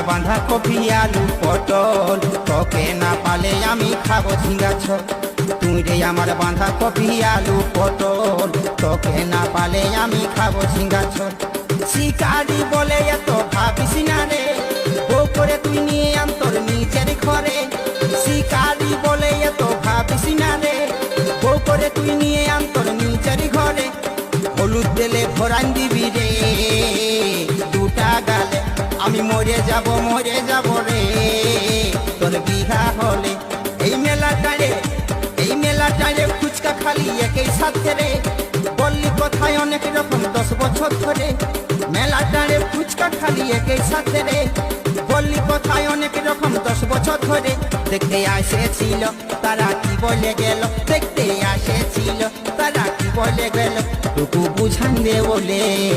বাঁধাকপি আলু পটল, তোকে না পালে আমি খাবো ঝিঙ্গা ঝোল। তুই রে আমার বাঁধাকপি আলু পটল, তোকে না পালে আমি খাবো ঝিঙ্গা ঝোল। শিকারি বলে এত ভাবিস না রে, বউ করে তুই নিয়ে আন তোর নিজের ঘরে। শিকারি বলে এত ভাবিস না রে, বউ করে তুই নিয়ে আন তোর নিজের ঘরে। হলুদ তেলে ভরান দিবি রে দুটা গালে, আমি মরে যাব রে তোর বিঘা হলে। এই মেলাটারে ফুচকা খালি একই সাথে রে, বললি কোথায় অনেক রকম 10 বছর ধরে। মেলাটারে ফুচকা খালি একই সাথে রে, বললি কোথায় অনেক রকম 10 বছর ধরে। দেখতে আসেছিল তারা কি বলে গেল, দেখতে আসেছিল তারা কি বলে গেল, টুকু বুঝান দে বলে।